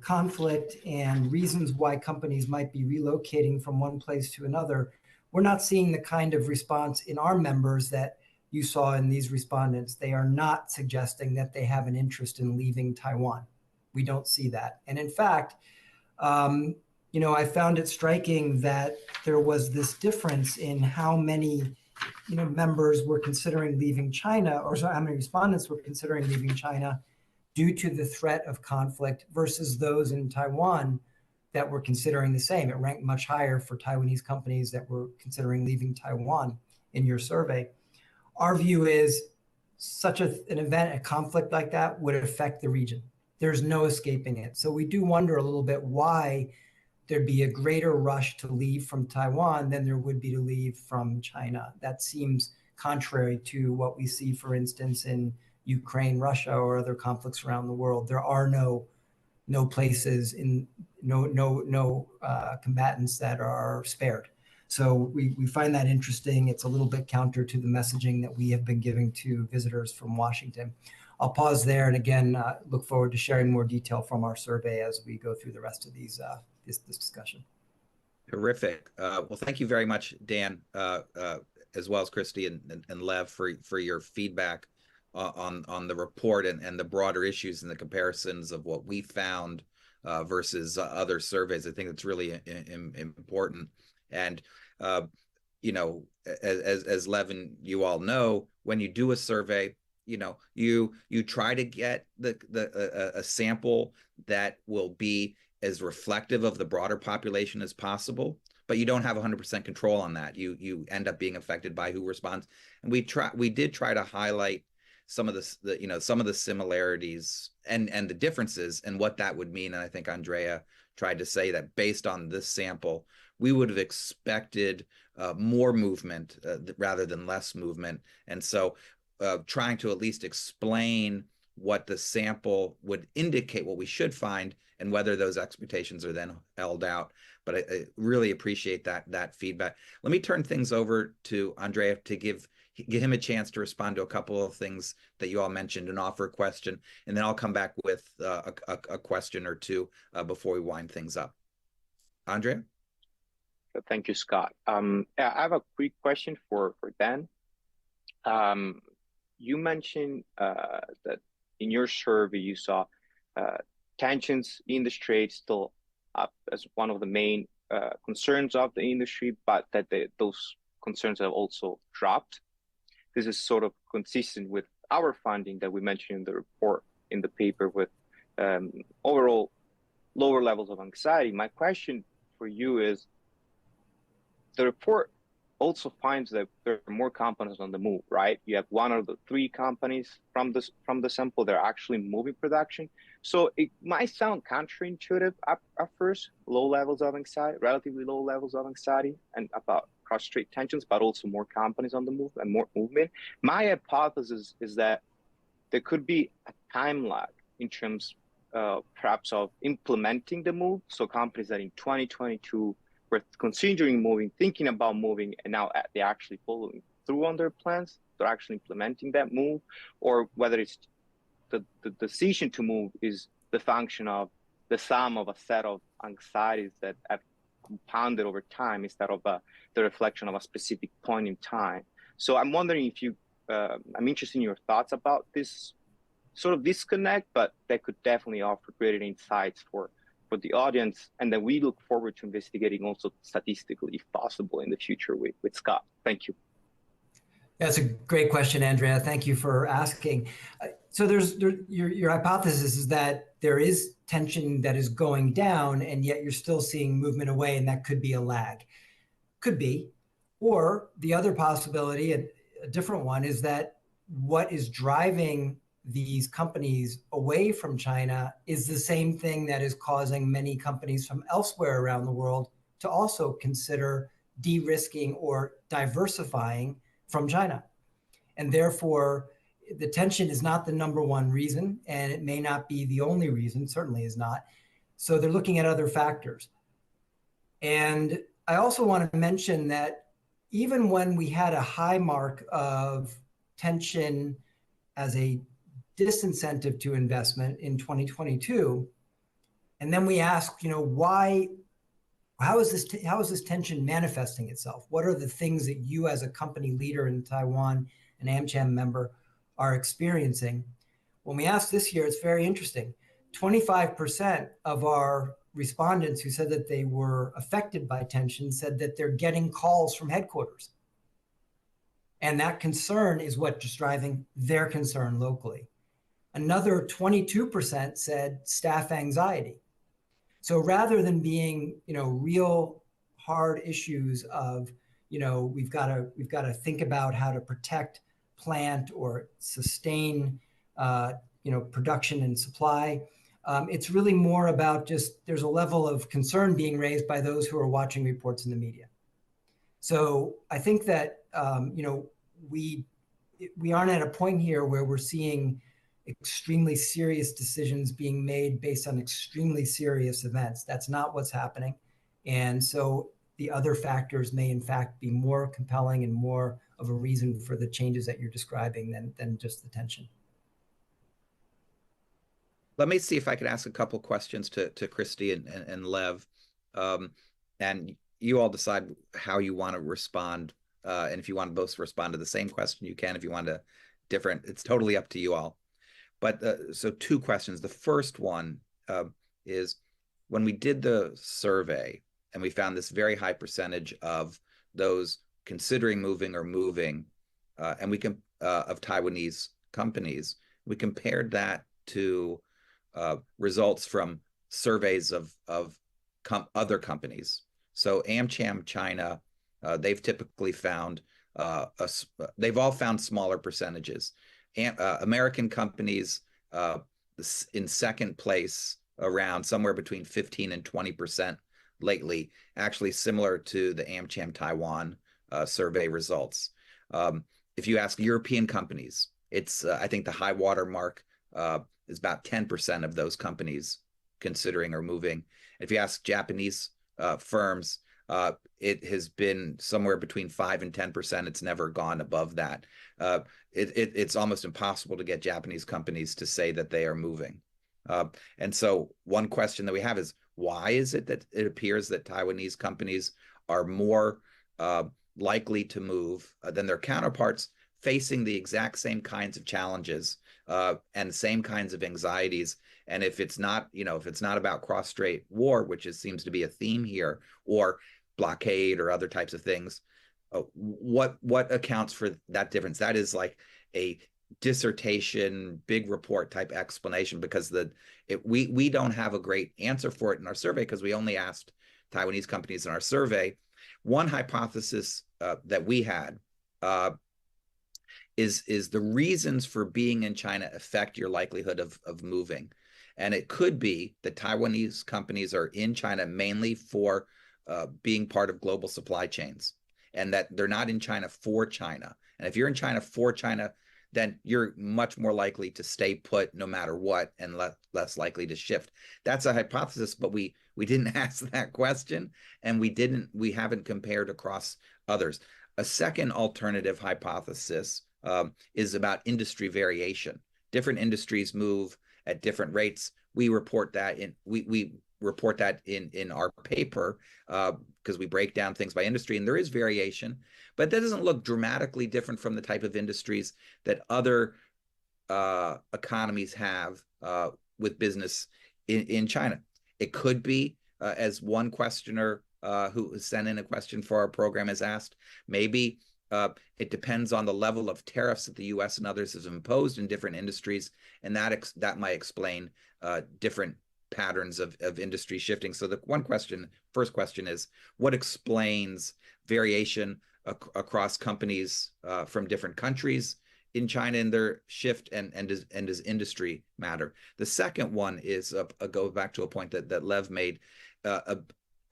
conflict and reasons why companies might be relocating from one place to another, we're not seeing the kind of response in our members that you saw in these respondents. They are not suggesting that they have an interest in leaving Taiwan. We don't see that. And in fact, I found it striking that there was this difference in how many members were considering leaving China, or how many respondents were considering leaving China due to the threat of conflict versus those in Taiwan that were considering the same. It ranked much higher for Taiwanese companies that were considering leaving Taiwan in your survey. Our view is such an event, a conflict like that would affect the region. There's no escaping it. So we do wonder a little bit why there'd be a greater rush to leave from Taiwan than there would be to leave from China. That seems contrary to what we see, for instance, in Ukraine, Russia, or other conflicts around the world. There are no places, no combatants that are spared. So we find that interesting. It's a little bit counter to the messaging that we have been giving to visitors from Washington. I'll pause there and again, look forward to sharing more detail from our survey as we go through the rest of this discussion. Terrific. Well, thank you very much, Dan, as well as Kristy and Lev for your feedback on the report and the broader issues and the comparisons of what we found versus other surveys. I think it's really important. And as Lev and you all know, when you do a survey, you try to get a sample that will be as reflective of the broader population as possible, but you don't have 100% control on that. You end up being affected by who responds. And we did try to highlight some of some of the similarities and the differences and what that would mean. And I think Andrea tried to say that based on this sample, we would have expected more movement rather than less movement. And so trying to at least explain what the sample would indicate, what we should find, and whether those expectations are then held out. But I really appreciate that feedback. Let me turn things over to Andrea to give him a chance to respond to a couple of things that you all mentioned and offer a question, and then I'll come back with a question or two before we wind things up. Andrea? Thank you, Scott. I have a quick question for Dan. You mentioned that in your survey you saw tensions in the Strait still up as one of the main concerns of the industry, but that those concerns have also dropped. This is sort of consistent with our finding that we mentioned in the report, in the paper, with overall lower levels of anxiety. My question for you is, the report also finds that there are more companies on the move, right? You have one of the three companies from the sample that are actually moving production. So it might sound counterintuitive at first, low levels of anxiety, relatively low levels of anxiety, and about cross-strait tensions, but also more companies on the move and more movement. My hypothesis is that there could be a time lag in terms perhaps of implementing the move. So companies that in 2022 were considering moving, thinking about moving, and now they're actually following through on their plans, they're actually implementing that move, or whether it's the decision to move is the function of the sum of a set of anxieties that have compounded over time instead of the reflection of a specific point in time. So I'm wondering if I'm interested in your thoughts about this sort of disconnect, but that could definitely offer greater insights for the audience. And then we look forward to investigating also statistically, if possible, in the future with Scott. Thank you. That's a great question, Andrea. Thank you for asking. So your hypothesis is that there is tension that is going down, and yet you're still seeing movement away, and that could be a lag. Could be. Or the other possibility, a different one, is that what is driving these companies away from China is the same thing that is causing many companies from elsewhere around the world to also consider de-risking or diversifying from China. And therefore, the tension is not the number one reason, and it may not be the only reason, certainly is not. So they're looking at other factors. And I also want to mention that even when we had a high mark of tension as a disincentive to investment in 2022, and then we ask, why, how is this tension manifesting itself? What are the things that you as a company leader in Taiwan, an AmCham member, are experiencing? When we asked this year, it's very interesting. 25% of our respondents who said that they were affected by tension said that they're getting calls from headquarters. And that concern is what's driving their concern locally. Another 22% said staff anxiety. So rather than being, real hard issues of, we've got to think about how to protect plant or sustain, production and supply. It's really more about just there's a level of concern being raised by those who are watching reports in the media. So I think that we aren't at a point here where we're seeing extremely serious decisions being made based on extremely serious events. That's not what's happening. And so the other factors may in fact be more compelling and more of a reason for the changes that you're describing than just the tension. Let me see if I could ask a couple questions to Kristy and Lev. And you all decide how you want to respond. And if you want to both respond to the same question, you can. If you want to different, it's totally up to you all. But so two questions. The first one is when we did the survey and we found this very high percentage of those considering moving or moving, and we can of Taiwanese companies, we compared that to results from surveys of other companies. So AmCham China, they've typically found they've all found smaller percentages. American companies in second place, around somewhere between 15 and 20% lately, actually similar to the AmCham Taiwan survey results. If you ask European companies, it's I think the high water mark is about 10% of those companies considering or moving. If you ask Japanese firms, it has been somewhere between 5 and 10%. It's never gone above that. It's almost impossible to get Japanese companies to say that they are moving. And so one question that we have is, why is it that it appears that Taiwanese companies are more likely to move than their counterparts facing the exact same kinds of challenges and same kinds of anxieties? And if it's not, if it's not about cross-strait war, which seems to be a theme here, or blockade or other types of things, what accounts for that difference? That is like a dissertation, big report type explanation, because we don't have a great answer for it in our survey because we only asked Taiwanese companies in our survey. One hypothesis that we had is the reasons for being in China affect your likelihood of moving. And it could be that Taiwanese companies are in China mainly for being part of global supply chains, and that they're not in China for China. And if you're in China for China, then you're much more likely to stay put no matter what, and less likely to shift. That's a hypothesis, but we didn't ask that question, and we haven't compared across others. A second alternative hypothesis is about industry variation. Different industries move at different rates. We report that in our paper because we break down things by industry, and there is variation, but that doesn't look dramatically different from the type of industries that other economies have with business in China. It could be, as one questioner who sent in a question for our program has asked, maybe it depends on the level of tariffs that the U.S. and others have imposed in different industries, and that might explain different patterns of industry shifting. So the first question is, what explains variation across companies from different countries in China in their shift, and does industry matter? The second one is go back to a point that Lev made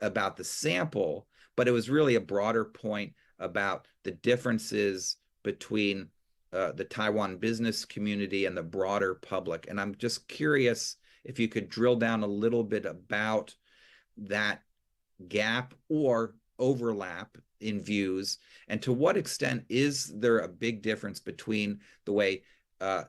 about the sample, but it was really a broader point about the differences between the Taiwan business community and the broader public. And I'm just curious if you could drill down a little bit about that gap or overlap in views, and to what extent is there a big difference between the way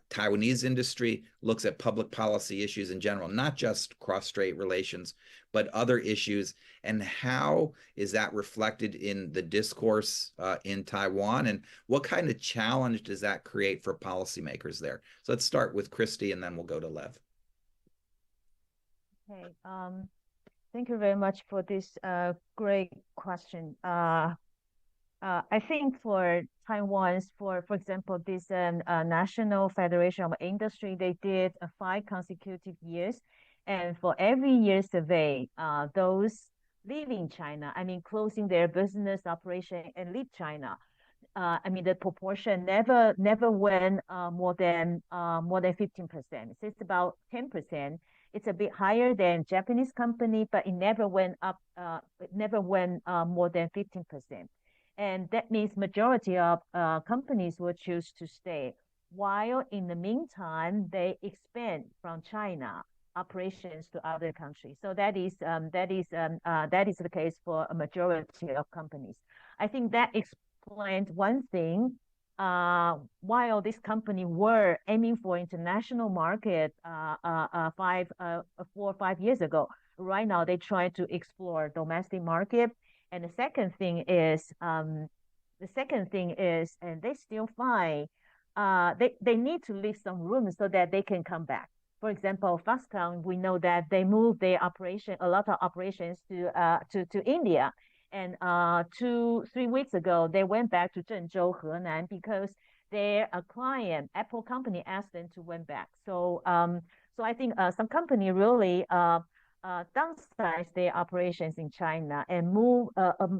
Taiwanese industry looks at public policy issues in general, not just cross-strait relations, but other issues, and how is that reflected in the discourse in Taiwan, and what kind of challenge does that create for policymakers there? So let's start with Kristy, and then we'll go to Lev. Okay, thank you very much for this great question. I think for Taiwan's, for example, this National Federation of Industry, they did 5 consecutive years. And for every year survey, those leaving China, closing their business operation and leave China, the proportion never went more than 15%. It's about 10%. It's a bit higher than Japanese company, but it never went up. It never went more than 15%. And that means majority of companies will choose to stay, while in the meantime they expand from China operations to other countries. So that is the case for a majority of companies. I think that explained one thing. While this company were aiming for international market 4 or 5 years ago, right now they try to explore domestic market. And the second thing is, and they still find they need to leave some room so that they can come back. For example, Foxconn, we know that they moved their operation, a lot of operations to India. And 2-3 weeks ago, they went back to Zhengzhou, Henan, because their client, Apple company, asked them to went back. So I think some company really downsize their operations in China and move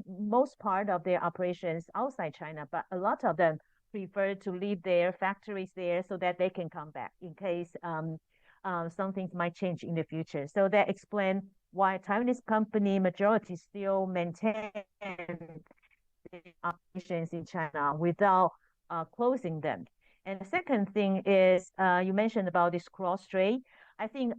most part of their operations outside China. But a lot of them prefer to leave their factories there so that they can come back in case some things might change in the future. So that explains why Taiwanese company majority still maintain operations in China without closing them. And the second thing is you mentioned about this cross trade. I think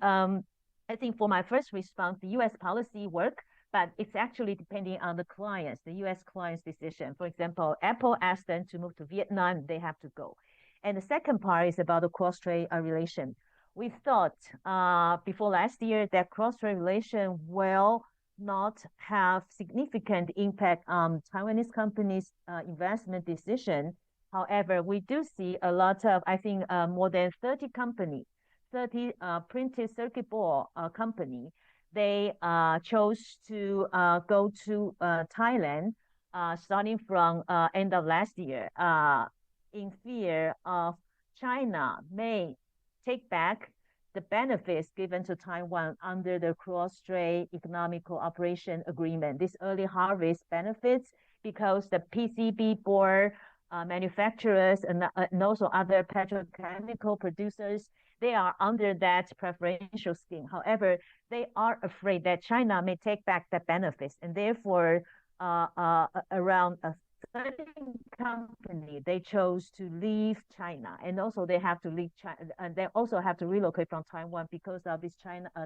for my first response, the U.S. policy work, but it's actually depending on the clients, the U.S. clients' decision. For example, Apple asked them to move to Vietnam, they have to go. And the second part is about the cross trade relation. We thought before last year that cross trade relation will not have significant impact on Taiwanese companies' investment decision. However, we do see a lot of, I think, more than 30 companies, 30 printed circuit board company. They chose to go to Thailand starting from end of last year in fear of China may take back the benefits given to Taiwan under the cross-strait economic cooperation agreement, this early harvest benefits, because the PCB board manufacturers and also other petrochemical producers, they are under that preferential scheme. However, they are afraid that China may take back the benefits, and therefore around 30 company they chose to leave China, and also they have to leave China, and they also have to relocate from Taiwan because of this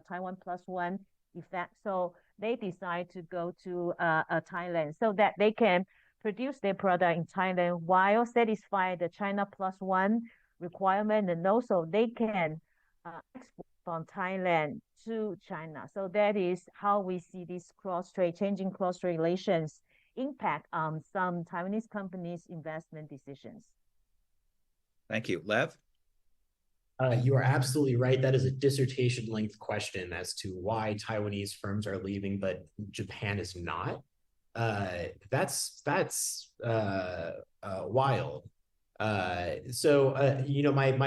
Taiwan +1 effect. So they decide to go to Thailand so that they can produce their product in Thailand while satisfy the China +1 requirement, and also they can export from Thailand to China. So that is how we see this cross-trade, changing cross-trade relations impact on some Taiwanese companies' investment decisions. Thank you. Lev? You are absolutely right. That is a dissertation-length question as to why Taiwanese firms are leaving, but Japan is not. That's wild. My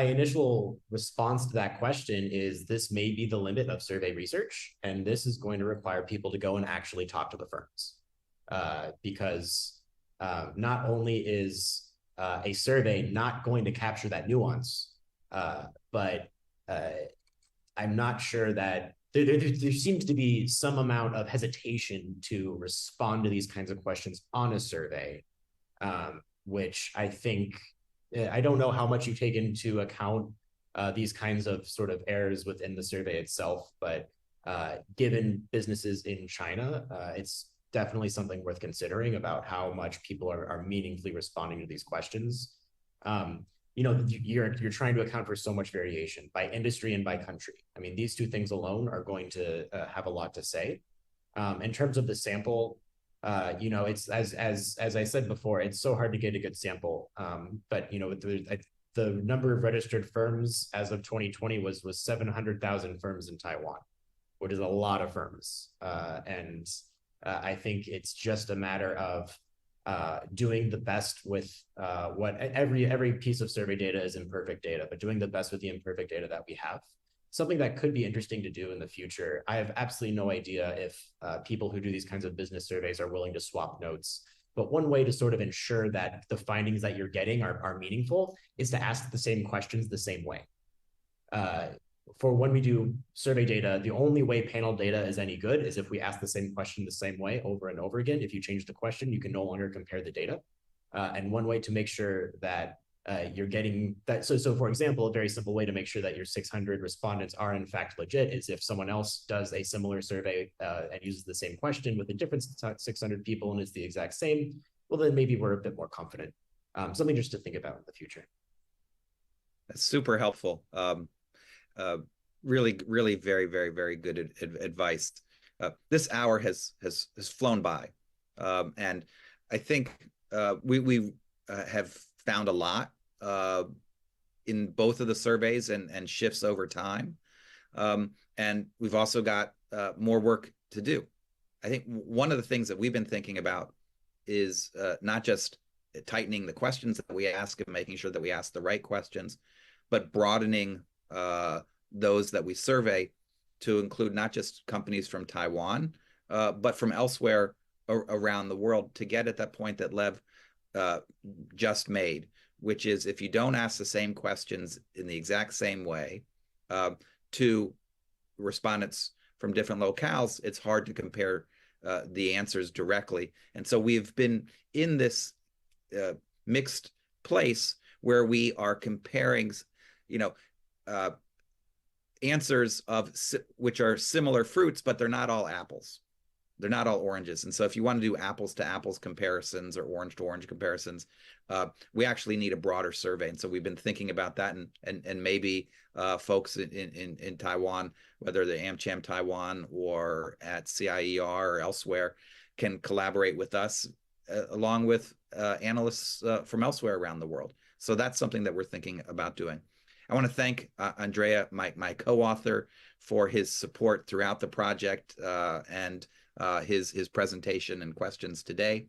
initial response to that question is this may be the limit of survey research, and this is going to require people to go and actually talk to the firms. Because not only is a survey not going to capture that nuance, but I'm not sure that there seems to be some amount of hesitation to respond to these kinds of questions on a survey, which I think, I don't know how much you take into account these kinds of sort of errors within the survey itself, but given businesses in China, it's definitely something worth considering about how much people are meaningfully responding to these questions. You're trying to account for so much variation by industry and by country. I mean, these two things alone are going to have a lot to say. In terms of the sample, it's as I said before, it's so hard to get a good sample. But the number of registered firms as of 2020 was 700,000 firms in Taiwan, which is a lot of firms, and I think it's just a matter of doing the best with what every piece of survey data is imperfect data, but doing the best with the imperfect data that we have. Something that could be interesting to do in the future. I have absolutely no idea if people who do these kinds of business surveys are willing to swap notes. But one way to sort of ensure that the findings that you're getting are meaningful is to ask the same questions the same way. For when we do survey data, the only way panel data is any good is if we ask the same question the same way over and over again. If you change the question, you can no longer compare the data. And one way to make sure that you're getting that. So for example, a very simple way to make sure that your 600 respondents are in fact legit is if someone else does a similar survey and uses the same question with a different 600 people and it's the exact same, well, then maybe we're a bit more confident. Something just to think about in the future. That's super helpful. Really, really very, very, very good advice. This hour has flown by, and I think we have found a lot in both of the surveys and shifts over time, and we've also got more work to do. I think one of the things that we've been thinking about is not just tightening the questions that we ask and making sure that we ask the right questions, but broadening those that we survey to include not just companies from Taiwan, but from elsewhere around the world, to get at that point that Lev just made, which is if you don't ask the same questions in the exact same way to respondents from different locales, it's hard to compare the answers directly. And so we've been in this mixed place where we are comparing, answers of which are similar fruits, but they're not all apples. They're not all oranges. And so if you want to do apples to apples comparisons or orange to orange comparisons, we actually need a broader survey. And so we've been thinking about that, and maybe folks in Taiwan, whether the AmCham Taiwan or at CIER or elsewhere, can collaborate with us along with analysts from elsewhere around the world. So that's something that we're thinking about doing. I want to thank Andrea, my co-author, for his support throughout the project and his presentation and questions today.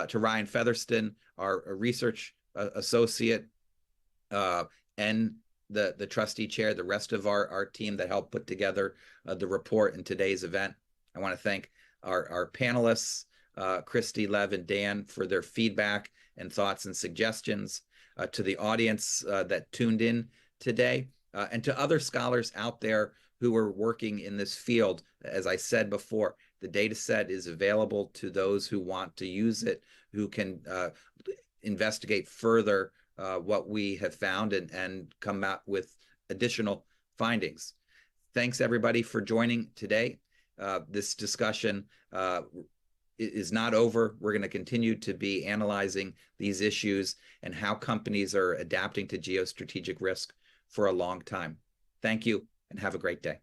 To Ryan Featherston, our research associate, and the trustee chair, the rest of our team that helped put together the report in today's event. I want to thank our panelists, Kristy, Lev, and Dan, for their feedback and thoughts and suggestions, to the audience that tuned in today, and to other scholars out there who are working in this field. As I said before, the data set is available to those who want to use it, who can investigate further what we have found and come out with additional findings. Thanks, everybody, for joining today. This discussion is not over. We're going to continue to be analyzing these issues and how companies are adapting to geostrategic risk for a long time. Thank you, and have a great day.